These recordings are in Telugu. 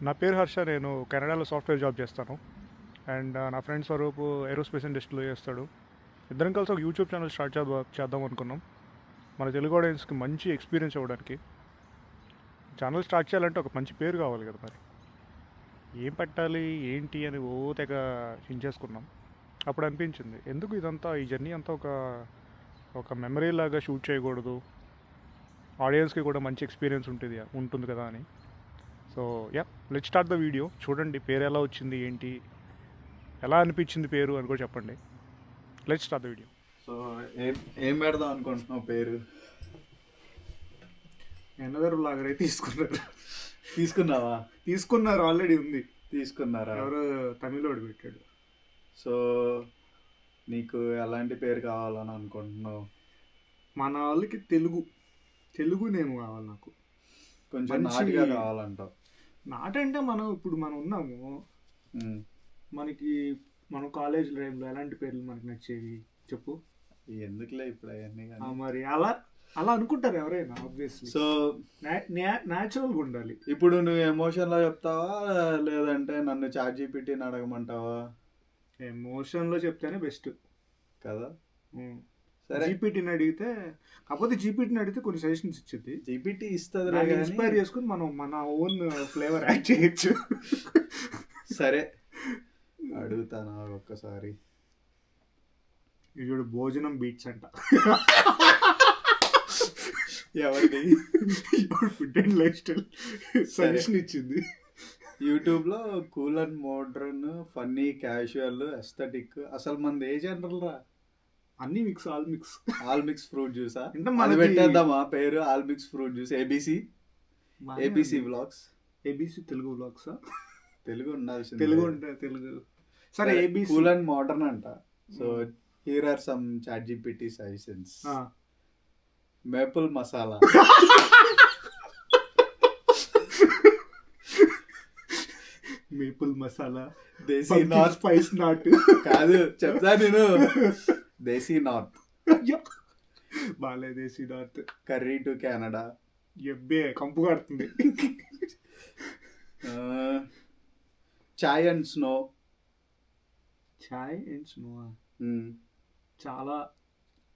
నా పేరు హర్ష. నేను కెనడాలో సాఫ్ట్వేర్ జాబ్ చేస్తాను. అండ్ నా ఫ్రెండ్ స్వరూప్ ఏరోస్పేస్ ఇండస్ట్రీలో చేస్తాడు. ఇద్దరం కలిసి ఒక యూట్యూబ్ ఛానల్ స్టార్ట్ చేద్దాం అనుకున్నాం, మన తెలుగు ఆడియన్స్కి మంచి ఎక్స్పీరియన్స్ ఇవ్వడానికి. ఛానల్ స్టార్ట్ చేయాలంటే ఒక మంచి పేరు కావాలి కదా, మరి ఏం పెట్టాలి ఏంటి అని తెగ చించేసుకున్నాం. అప్పుడు అనిపించింది, ఎందుకు ఇదంతా ఈ జర్నీ అంతా ఒక మెమరీ లాగా షూట్ చేయకూడదు, ఆడియన్స్కి కూడా మంచి ఎక్స్పీరియన్స్ ఉంటుంది కదా అని. So let's start the video. చూడండి పేరు ఎలా వచ్చింది, ఏంటి, ఎలా అనిపించింది పేరు అని కూడా చెప్పండి. Let's start the video. So ఏం పెడదాం అనుకుంటున్నావు పేరు? ఎన్నదర్ బ్లాగర్ అయితే తీసుకున్నావా? తీసుకున్నారు, ఆల్రెడీ ఉంది. తీసుకున్నారా? ఎవరో తమిళోడు పెట్టాడు. సో నీకు ఎలాంటి పేరు కావాలని అనుకుంటున్నావు? మన వాళ్ళకి తెలుగు నేమ్ కావాలి. నాకు కొంచెం నాటిగా కావాలంటావు? నాటంటే మనం ఉన్నాము, మనం కాలేజ్ లైఫ్లో ఎలాంటి పేర్లు మనకు నచ్చేవి చెప్పు. ఎందుకులే ఇప్పుడు అవన్నీ. మరి అలా అనుకుంటారు ఎవరైనా, ఆబ్వియస్లీ. సో న్యాచురల్గా ఉండాలి. ఇప్పుడు నువ్వు ఎమోషన్లో చెప్తావా లేదంటే నన్ను ChatGPTని అడగమంటావా? ఎమోషన్లో చెప్తేనే బెస్ట్ కదా. సరే, జీపీటీని అడిగితే, కాకపోతే జీపీటీని అడిగితే కొన్ని సజెషన్స్ ఇచ్చింది. జీపీటీ ఇస్తుంది, ఇన్స్పైర్ చేసుకుని మనం మన ఓన్ ఫ్లేవర్ యాడ్ చేయొచ్చు. సరే అడుగుతానా ఒక్కసారి? ఇది భోజనం బీట్స్ అంట. ఎవరిది? Food and life style suggestion ఇచ్చింది. యూట్యూబ్లో cool and modern, funny, casual, aesthetic. అసలు మనది ఏ జనరల్ రా? అన్ని మిక్స్, ఆల్ మిక్స్ ఫ్రూట్ జ్యూసా? అంటే మనం పెట్టేద్దామా పేరు? All mix fruit juice. ABC vlogs. ABC Telugu vlogs. Telugu ఉండాల్సింది. తెలుగు. సరే, ఏబిసి కూల్ అండ్ మోడర్న్ అంట. So here are some ChatGPT suggestions. Maple masala, desi north, spice not కాదు చెప్తా నేను, దేశీ నార్త్, బాలే desi north. Curry to Canada, ఎబ్బే కంపు కడుతుంది. చాయ్ అండ్ స్నో. చాలా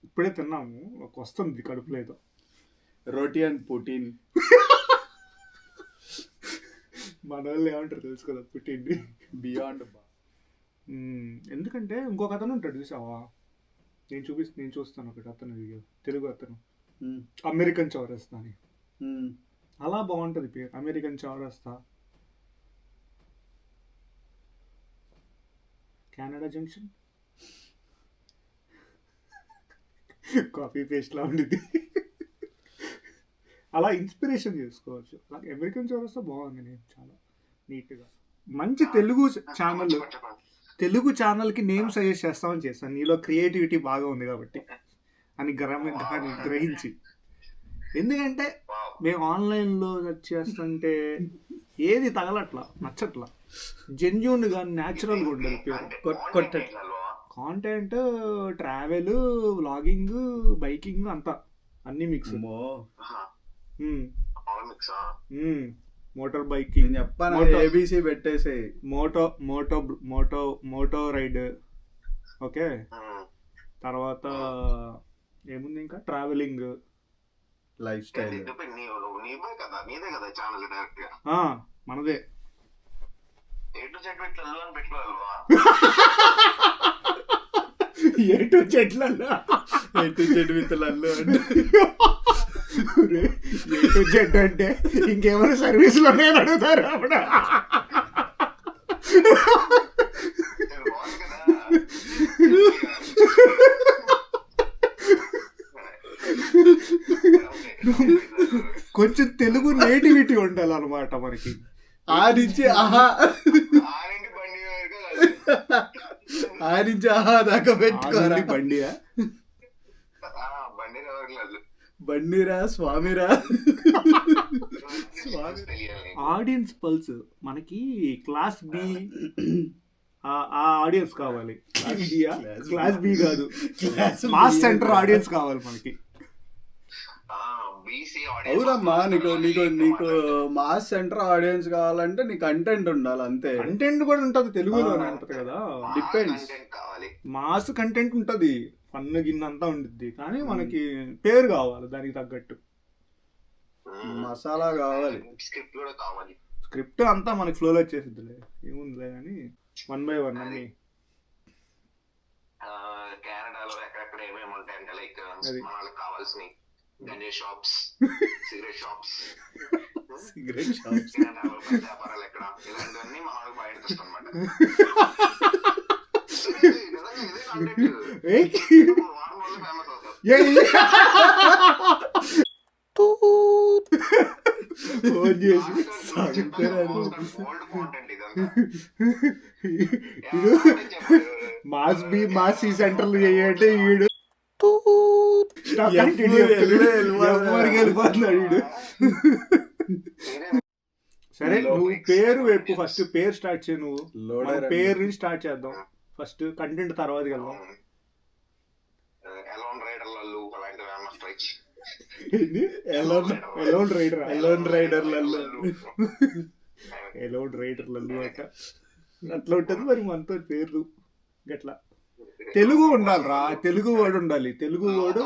ఇప్పుడే తిన్నాము, వస్తుంది కడుపులో ఏదో. రోటీ అండ్ పుటిన్. మన వాళ్ళు ఏమంటారు తెలుసు కదా, పుటిన్. బియాండ్. ఎందుకంటే ఇంకొక అతను ఉంటాడు చూసావా, నేను చూస్తాను ఒకటి అతను వీడియో, తెలుగు అతను, అమెరికన్ చౌరస్తా అని. అలా బాగుంటుంది పేరు, అమెరికన్ చౌరస్తా. Canada junction. కాపీ పేస్ట్ లా ఉండేది. అలా ఇన్స్పిరేషన్ చేసుకోవచ్చు. అలాగే అమెరికన్ చౌరస్తా బాగుంది, నేను చాలా నీట్గా. మంచి తెలుగు ఛానల్కి నేమ్ సజెస్ట్ చేస్తామని చేస్తాను, నీలో క్రియేటివిటీ బాగా ఉంది కాబట్టి అని గ్రహించి. ఎందుకంటే మేము ఆన్లైన్లో సెర్చ్ చేస్తుంటే ఏది తగలట్లా, నచ్చట్లా. జెన్యూన్గా న్యాచురల్గా ఉండదు పేరు. కాంటెంట్, ట్రావెల్, వ్లాగింగ్, బైకింగ్ అంతా అన్ని మిక్స్. మోటార్ బైకింగ్ చెప్పాను, ఏబిసి పెట్టేసి మోటో రైడ్. ఓకే, తర్వాత ఏముంది ఇంకా, ట్రావెలింగ్, లైఫ్ స్టైల్. మనదే. ఎటు చెట్లల్లో జెడ్ అంటే ఇంకేమైనా సర్వీస్ లోనే అడుగుతారు అప్పుడు. కొంచెం తెలుగు నేటివిటీ ఉండాలన్నమాట మనకి. ఆ నుంచి ఆహా దాకా పెట్టుకోరా. బండిరా స్వామిరా. ఆడియన్స్ పల్స్ మనకి క్లాస్ బి, ఆ ఆడియన్స్ కావాలి. క్లాస్ బి కాదు, మాస్ సెంటర్ ఆడియన్స్ కావాలి మనకి. అవునమ్మా, నీకు నీకు నీకు మాస్ సెంటర్ ఆడియన్స్ కావాలంటే నీ కంటెంట్ ఉండాలి అంతే. కంటెంట్ కూడా ఉంటుంది, తెలుగులోనే ఉంటుంది కదా. డిపెండ్స్. మాస్ కంటెంట్ ఉంటుంది, ఫన్ గిన్నంతా ఉండిద్ది, కానీ మనకి పేరు కావాలి దానికి తగ్గట్టు. మసాలా కావాలి, స్క్రిప్ట్ అంతా మనకి ఫ్లోలో వచ్చేసిద్దిలే, ఏముందిలే కానీ 1 by 1 అన్ని. కెనడాలో ఎక్కడెక్కడ ఏమేమి ఉంటాయంటే లైక్ మనకు కావాల్సిన గంజా షాప్స్, సిగరెట్ షాప్స్, కెనడాలో వ్యాపారాలు ఎక్కడ, ఇలాంటివన్నీ మన వాళ్ళకి బయట తెస్తాం అనమాట. వారం రోజులు ఫేమస్ అవుతారు. మాస్ ఈ సెంటర్లు చేయంటే వీడు వెళ్ళిపోతున్నాడు వీడు. సరే నువ్వు పేరు చెప్పు, ఫస్ట్ పేరు స్టార్ట్ చేయి. నువ్వు పేరు నుంచి స్టార్ట్ చేద్దాం, ఫస్ట్ కంటెంట్ తర్వాత వెళ్దాం. ఎలోన్ రైడర్ లల్లు అలాంటివి ఏమన్నా ట్రై చేయి. ఎలోన్ రైడర్ లల్లు అట అట్లా ఉంటుంది మరి మనతో పేర్లు గట్లా. తెలుగు ఉండాలిరా, తెలుగు వర్డ్ ఉండాలి. తెలుగు వర్డ్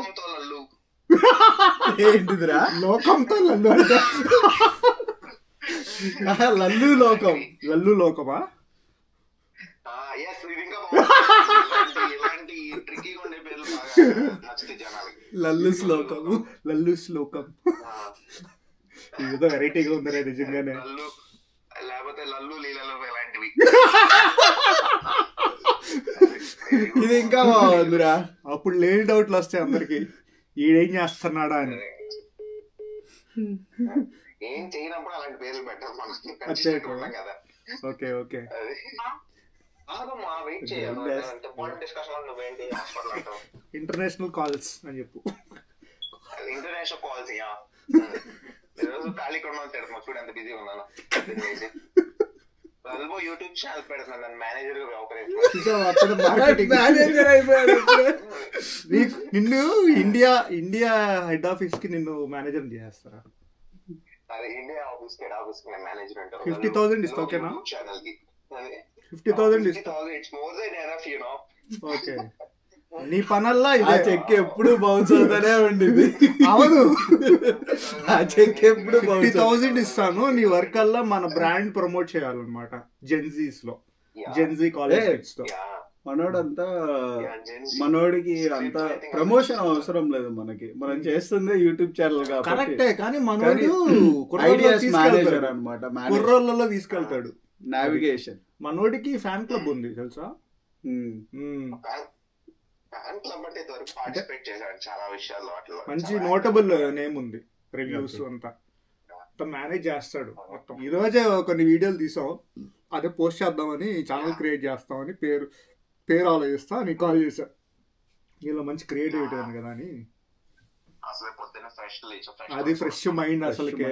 ఏంటిదిరా? లోకంతో లల్లు అంటే లల్లు లోకం. లల్లు లోకమా? లల్లు శ్లోకము. లల్లు శ్లోకం ఏదో వెరైటీగా ఉందరే నిజంగానే. లేకపోతే లల్లు లీలలు ఇలాంటివి. ఇది ఇంకా బాగుందిరా. అప్పుడు లేని డౌట్లు వస్తాయి అందరికి, ఈడేం చేస్తున్నాడా అని. ఏం చేయనప్పుడు అలాంటి పేర్లు పెట్టాలి మనం కదా. ఓకే ఓకే, ఇంటర్నేషనల్ కాల్స్ అని చెప్పు. ఇంటర్నేషనల్ కాల్స్ ఈరోజు ఖాళీ కొన్నా తిడతాం, చూడు ఎంత బిజీ ఉన్నాను. యూట్యూబ్ ఛానల్ పెడుతున్నాను, నన్ను మేనేజర్ నిన్ను ఇండియా హెడ్ ఆఫీస్ కి నిన్ను మేనేజర్ చేస్తారా? అదే ఇండియా ఆఫీస్ కి హెడ్ ఆఫీస్ కి మేనేజ్మెంట్. 50,000 ఇస్తా ఓకేనా? ఛానల్ కి 50,000 ఇస్తా. It's more than enough you know. Okay, నీ పనల్లా ఇదే. చెక్ ఎప్పుడు బౌన్స్ అవుతానే ఉండింది. అవును, ఆ చెక్ ఎప్పుడు 50,000 ఇస్తాను. నీ వర్క్ అల్లా మన బ్రాండ్ ప్రమోట్ చేయాలన్నమాట జెన్జీస్ లో, జెన్జీ కాలేజ్ తో. మనోడంతా మనోడికి అంతా ప్రమోషన్ అవసరం లేదు మనకి, మనం చేస్తుంది యూట్యూబ్ ఛానల్ కాబట్టి. కరెక్టే, కానీ మనోడు ఐడియాస్ మేనేజర్ అన్నమాట. కుర్రోళ్ళలో తీసుకెళ్తాడు. నావిగేషన్. మనోడికి ఫ్యాన్ క్లబ్ ఉంది తెలుసా? చాలా విషయాల్లో అట్లా మంచి నోటబుల్ నేమ్ ఉంది, రివ్యూస్ అంతా మేనేజ్ చేస్తాడు మొత్తం. ఈ రోజే కొన్ని వీడియోలు తీసాం, అదే పోస్ట్ చేద్దామని, ఛానల్ క్రియేట్ చేస్తామని పేరు ఆలోచిస్తా నీకు కాల్ చేశా. ఇలా మంచి క్రియేటివిటీ ఉంది కదా అని. అది ఫ్రెష్ మైండ్ అసలుకే.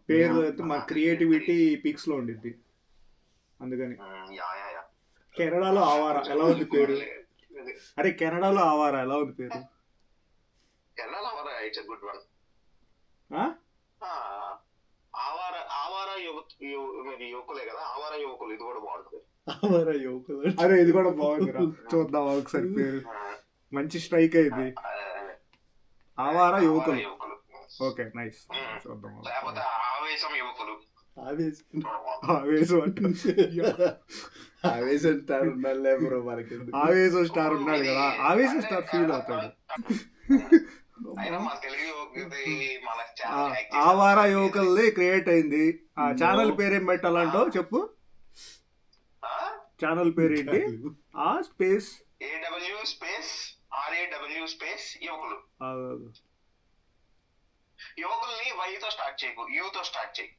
పేరు అయితే మా క్రియేటివిటీ పీక్స్ లో ఉండిద్ది, అందుకని. కెనడాలో ఆవారా ఎలా ఉంది పేరు? అరే కెనడాలో ఆవారా ఎలా ఉంది పేరు? యువకులే కదా, ఆవారా యువకులు. ఇది కూడా బాగుంటుంది. ఆవారా యువకులు. అరే ఇది కూడా బాగుంది, చూద్దాం ఒకసారి పేరు. మంచి స్ట్రైక్ అయింది, ఆవారా యువకులు. ఓకే నైస్, చూద్దాం. లేకపోతే ఆవేశం యువకులు. ఆవేశం అంటే ఆవేశం స్టార్ ఉండాలి బ్రో మనకి. ఆవేశం స్టార్ ఉన్నాడు కదా, ఆవేశం స్టార్ ఫీల్ అవుతాడు. ఆవారా యువకుల్ది క్రియేట్ అయింది. ఆ ఛానల్ పేరేం పెట్టాలంటో చెప్పు. ఛానల్ పేరు ఏంటి? ఆ space AW space RAW space యువకులు. యువకుల్ని Y తో స్టార్ట్ చేయకు, U తో స్టార్ట్ చేయి.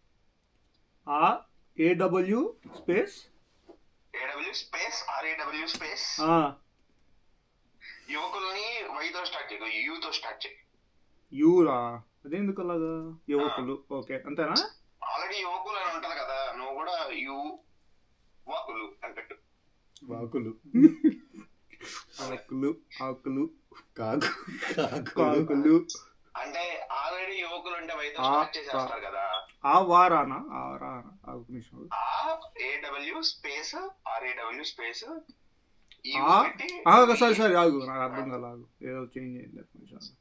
AW స్పేస్ RAW స్పేస్ యువకుల్ని Y తో స్టార్ట్ చేయకు, U తో స్టార్ట్ చేయి. యూరా అదేందుకు అలాగా? యువకులు. ఓకే అంతేనా? ఆల్రెడీ యువకులు అని ఉంటది కదా, నువ్వు కూడా వాకులు అని పెట్టు. వాకులు ఆకులు కాకులు అంటే ఆల్రెడీ యువకులు ఉంటే వైతో ఆ స్టార్ట్ చేసేస్తారు కదా. ఆ వారానా ఆ రానా ఆ ఒక నిమిషం AW space RAW space sorry ఆగు నాకు అర్థం కాదు ఆగు ఏదో చేంజ్ అయింది ఒక నిమిషం ఆగు.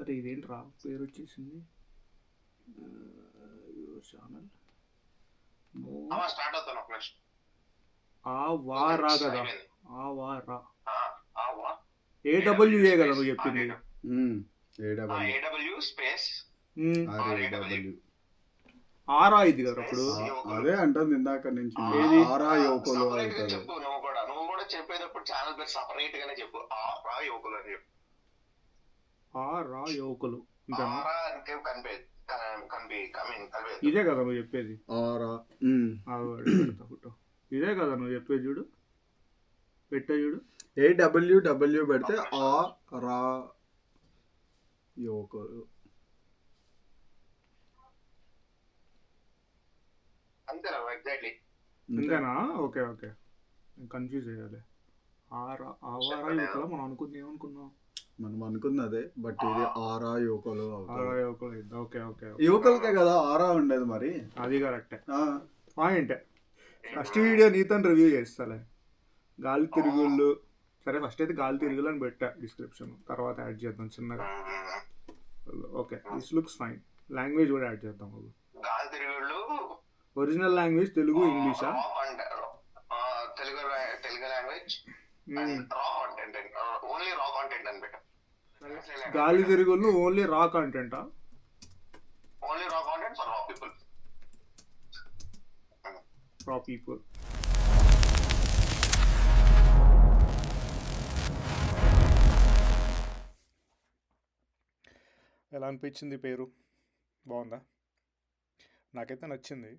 అరే ఇదేంట్రా పేరు వచ్చేసింది ఛానల్ స్టార్ట్ అవుతాను ఒక నిమిషం. ఆ వారా కదా ఆ వారా AW AWA కదా నువ్వు చెప్పింది AW స్పేస్ RAW ఆరా ఇది కదా అప్పుడు అదే అంటుంది ఇందాక నుంచి ఏది? ఆరా యువకులు Separate గా అవుతుంది. చెప్పు. నువ్వు కూడా చెప్పేటప్పుడు ఛానల్ పేరు సపరేట్ గానే చెప్పు. ఆరా యువకులు అని చెప్పు. ఆరా యువకులు ఇంతేనా? ఆరా అంటే కనిపి ఇదే కదా నువ్వు చెప్పేది ఆరా ఆగు, అడిగి పెడతా ఫోటో. ఇదే కదా నువ్వు చెప్పేది చూడు పెట్టే చూడు AWW పెడితే ఆ రా యువకులు అంతేనా ఎగ్జాక్ట్లీ. ఇంతేనా ఓకే ఓకే నేను కన్ఫ్యూజ్ అయ్యాలి ఆవారా యువకుల మనం అనుకుంది ఏమనుకున్నాం మనం అనుకున్నదే బట్ ఇది ఆరా యువకులు ఆరా అవుతుంది. యువకులు అయింది ఓకే ఓకే యువకులకే కదా ఆరా ఉండేది మరి. అది కరెక్టే ఆ, పాయింట్. ఫస్ట్ వీడియో నీతో రివ్యూ చేస్తాలే గాలి తిరుగుళ్ళు. సరే ఫస్ట్ అయితే గాలి తిరుగులు అని పెట్టా డిస్క్రిప్షన్, తర్వాత యాడ్ చేద్దాం చిన్నగా. Okay this looks fine. Language కూడా యాడ్ చేద్దాం. గాలి తిరుగుళ్ళు ఒరిజినల్ లాంగ్వేజ్ తెలుగు ఇంగ్లీషా? Telugu language raw content only raw content అని పెట్టాం. గాలి తిరుగుళ్ళు ఓన్లీ రా కంటెంటా? Only raw content for raw people. Raw people. ఎలా అనిపించింది పేరు? బాగుందా? నాకైతే నచ్చింది.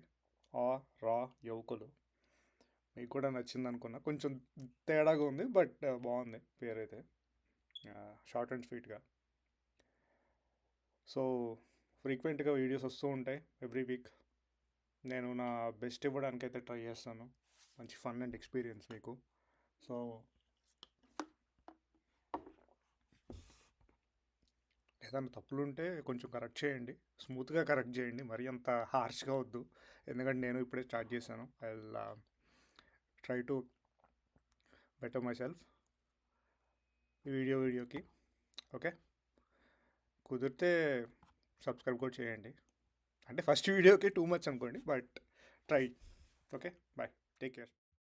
రా యువకులు. మీకు కూడా నచ్చింది అనుకున్నా. కొంచెం తేడాగా ఉంది బట్ బాగుంది పేరు అయితే, షార్ట్ అండ్ స్వీట్గా. సో ఫ్రీక్వెంట్గా వీడియోస్ వస్తూ ఉంటాయి ఎవ్రీ వీక్. నేను నా బెస్ట్ ఇవ్వడానికి అయితే ట్రై చేస్తాను. మంచి ఫన్ అండ్ ఎక్స్పీరియన్స్ మీకు. సో ఏదైనా తప్పులు ఉంటే కొంచెం కరెక్ట్ చేయండి, స్మూత్గా కరెక్ట్ చేయండి, మరీ అంత హార్ష్గా వద్దు. ఎందుకంటే నేను ఇప్పుడే స్టార్ట్ చేశాను. I will try to better my self ఈ వీడియోకి. ఓకే కుదిరితే సబ్స్క్రైబ్ కూడా చేయండి. అంటే ఫస్ట్ వీడియోకి టూ మచ్ అనుకోండి but try. Okay bye, take care.